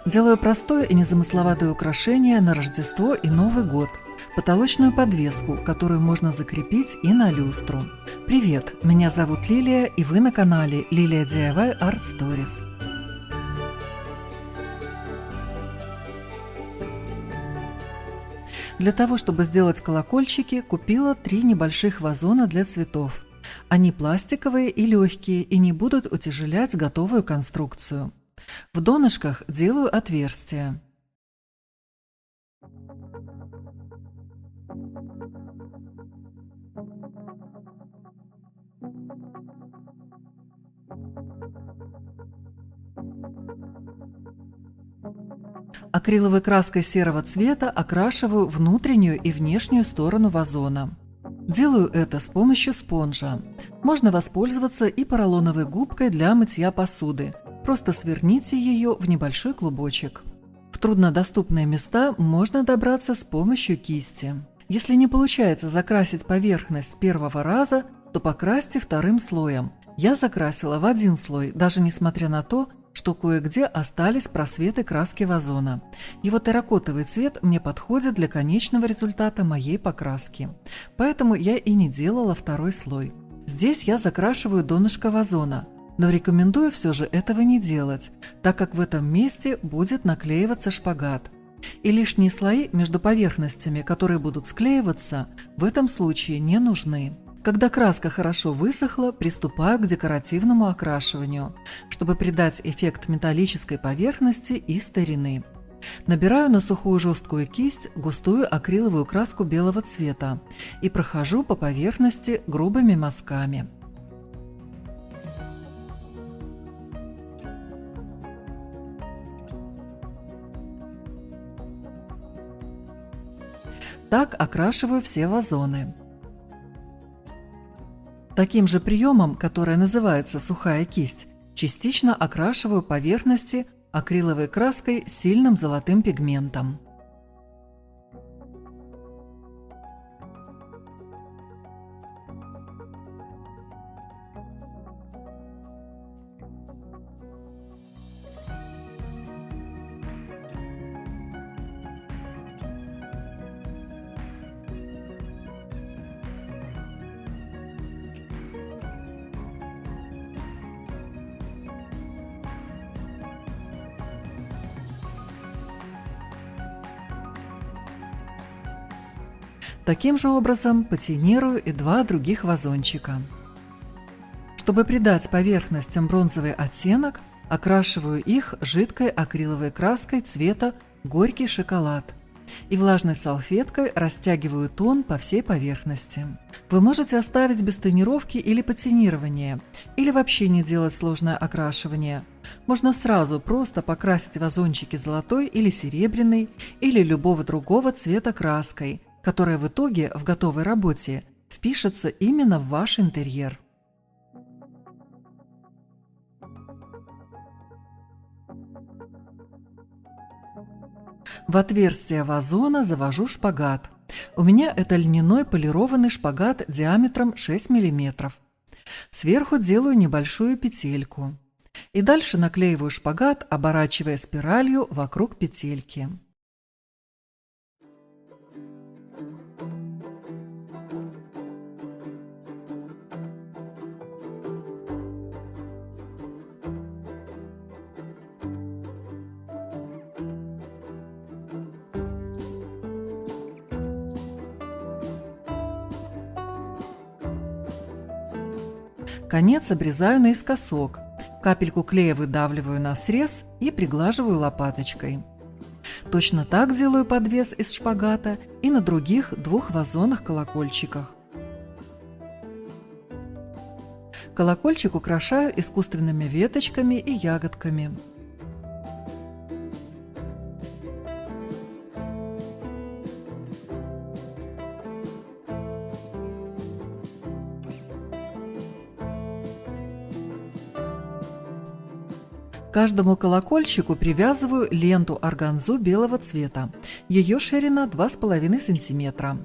Делаю простое и незамысловатое украшение на Рождество и Новый год. Потолочную подвеску, которую можно закрепить и на люстру. Привет, меня зовут Лилия, и вы на канале Лилия DIY Art Stories. Для того, чтобы сделать колокольчики, купила 3 небольших вазона для цветов. Они пластиковые и легкие и не будут утяжелять готовую конструкцию. В донышках делаю отверстия. Акриловой краской серого цвета окрашиваю внутреннюю и внешнюю сторону вазона. Делаю это с помощью спонжа. Можно воспользоваться и поролоновой губкой для мытья посуды. Просто сверните ее в небольшой клубочек. В труднодоступные места можно добраться с помощью кисти. Если не получается закрасить поверхность с первого раза, то покрасьте вторым слоем. Я закрасила в один слой, даже несмотря на то, что кое-где остались просветы краски вазона. Его терракотовый цвет мне подходит для конечного результата моей покраски. Поэтому я и не делала второй слой. Здесь я закрашиваю донышко вазона, но рекомендую все же этого не делать, так как в этом месте будет наклеиваться шпагат. И лишние слои между поверхностями, которые будут склеиваться, в этом случае не нужны. Когда краска хорошо высохла, приступаю к декоративному окрашиванию, чтобы придать эффект металлической поверхности и старины. Набираю на сухую жесткую кисть густую акриловую краску белого цвета и прохожу по поверхности грубыми мазками. Так окрашиваю все вазоны. Таким же приемом, который называется сухая кисть, частично окрашиваю поверхности акриловой краской с сильным золотым пигментом. Таким же образом патинирую и 2 других вазончика. Чтобы придать поверхностям бронзовый оттенок, окрашиваю их жидкой акриловой краской цвета горький шоколад и влажной салфеткой растягиваю тон по всей поверхности. Вы можете оставить без тонировки или патинирования, или вообще не делать сложное окрашивание. Можно сразу просто покрасить вазончики золотой или серебряной, или любого другого цвета краской, которая в итоге в готовой работе впишется именно в ваш интерьер. В отверстие вазона завожу шпагат. У меня это льняной полированный шпагат диаметром 6 мм. Сверху делаю небольшую петельку. И дальше наклеиваю шпагат, оборачивая спиралью вокруг петельки. Конец обрезаю наискосок, капельку клея выдавливаю на срез и приглаживаю лопаточкой. Точно так делаю подвес из шпагата и на других 2 вазонах-колокольчиках. Колокольчик украшаю искусственными веточками и ягодками. К каждому колокольчику привязываю ленту органзу белого цвета. Ее ширина 2,5 см.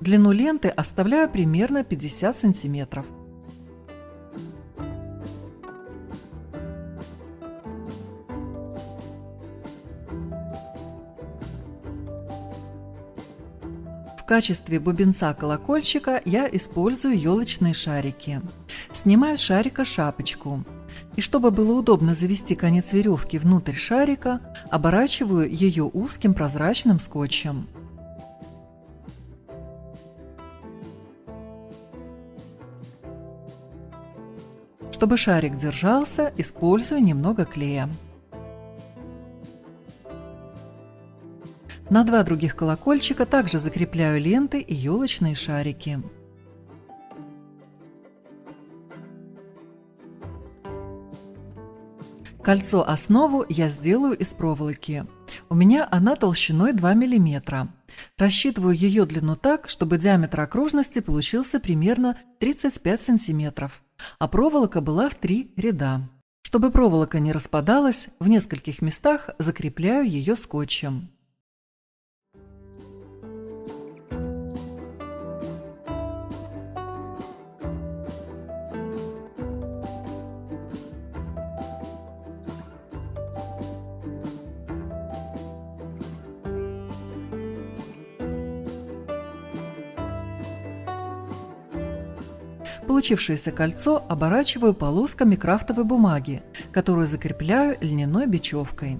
Длину ленты оставляю примерно 50 см. качестве бубенца колокольчика я использую елочные шарики. Снимаю с шарика шапочку. И чтобы было удобно завести конец веревки внутрь шарика, оборачиваю ее узким прозрачным скотчем. Чтобы шарик держался, использую немного клея. На 2 других колокольчика также закрепляю ленты и елочные шарики. Кольцо-основу я сделаю из проволоки. У меня она толщиной 2 мм. Рассчитываю ее длину так, чтобы диаметр окружности получился примерно 35 см, а проволока была в 3 ряда. Чтобы проволока не распадалась, в нескольких местах закрепляю ее скотчем. Получившееся кольцо оборачиваю полосками крафтовой бумаги, которую закрепляю льняной бечевкой.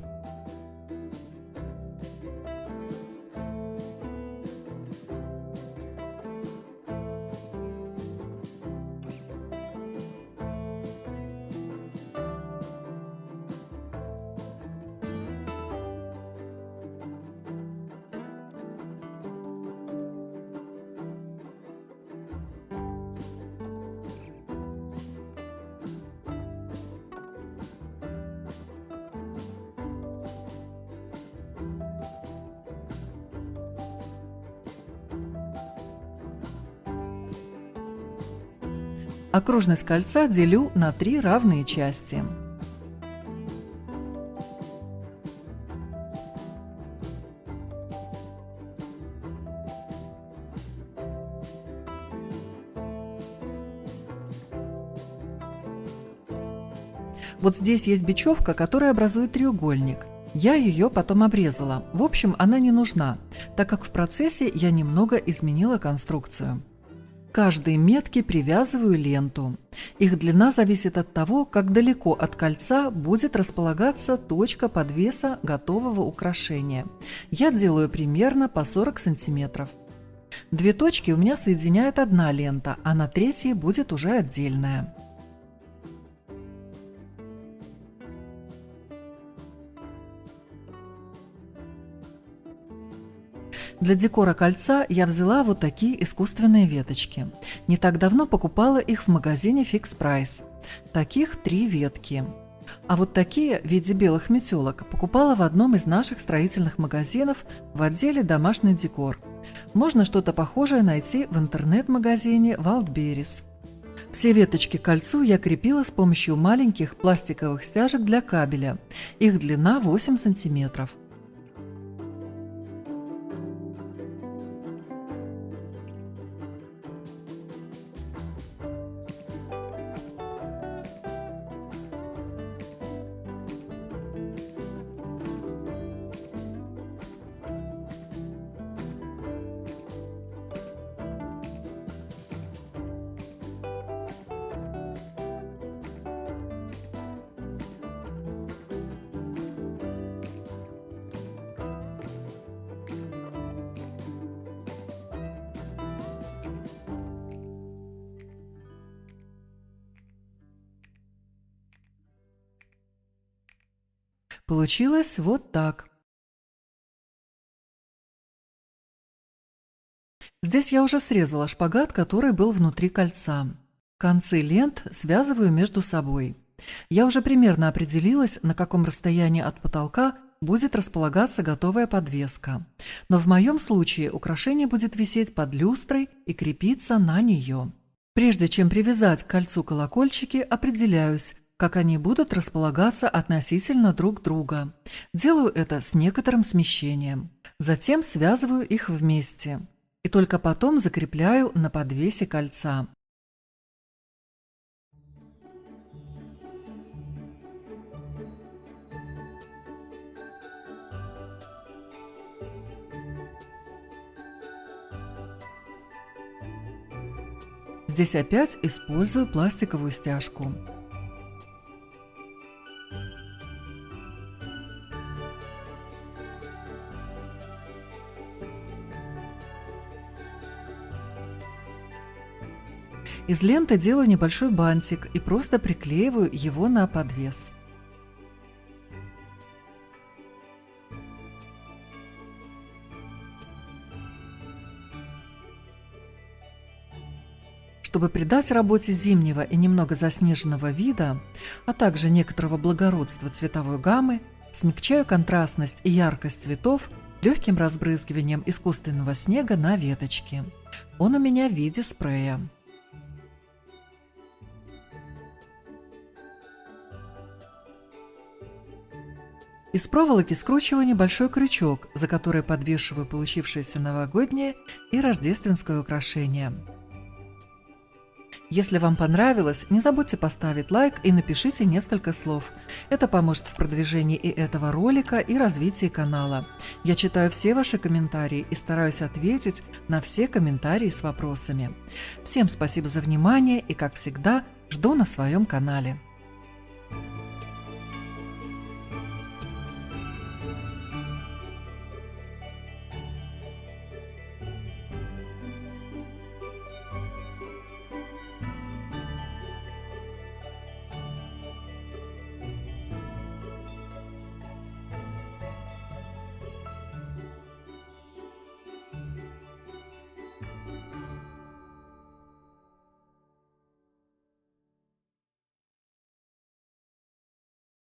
Окружность кольца делю на 3 равные части. Вот здесь есть бечевка, которая образует треугольник. Я ее потом обрезала. В общем, она не нужна, так как в процессе я немного изменила конструкцию. К каждой метке привязываю ленту. Их длина зависит от того, как далеко от кольца будет располагаться точка подвеса готового украшения. Я делаю примерно по 40 сантиметров. 2 точки у меня соединяет одна лента, а на третьей будет уже отдельная. Для декора кольца я взяла вот такие искусственные веточки. Не так давно покупала их в магазине Fix Price. Таких 3 ветки. А вот такие в виде белых метелок покупала в одном из наших строительных магазинов в отделе «Домашний декор». Можно что-то похожее найти в интернет-магазине Wildberries. Все веточки к кольцу я крепила с помощью маленьких пластиковых стяжек для кабеля. Их длина 8 сантиметров. Получилось вот так. Здесь я уже срезала шпагат, который был внутри кольца. Концы лент связываю между собой. Я уже примерно определилась, на каком расстоянии от потолка будет располагаться готовая подвеска. Но в моем случае украшение будет висеть под люстрой и крепиться на нее. Прежде чем привязать к кольцу колокольчики, определяюсь, как они будут располагаться относительно друг друга. Делаю это с некоторым смещением. Затем связываю их вместе. И только потом закрепляю на подвесе кольца. Здесь опять использую пластиковую стяжку. Из ленты делаю небольшой бантик и просто приклеиваю его на подвес. Чтобы придать работе зимнего и немного заснеженного вида, а также некоторого благородства цветовой гаммы, смягчаю контрастность и яркость цветов легким разбрызгиванием искусственного снега на веточки. Он у меня в виде спрея. Из проволоки скручиваю небольшой крючок, за который подвешиваю получившееся новогоднее и рождественское украшение. Если вам понравилось, не забудьте поставить лайк и напишите несколько слов. Это поможет в продвижении и этого ролика, и развитии канала. Я читаю все ваши комментарии и стараюсь ответить на все комментарии с вопросами. Всем спасибо за внимание и, как всегда, жду на своем канале.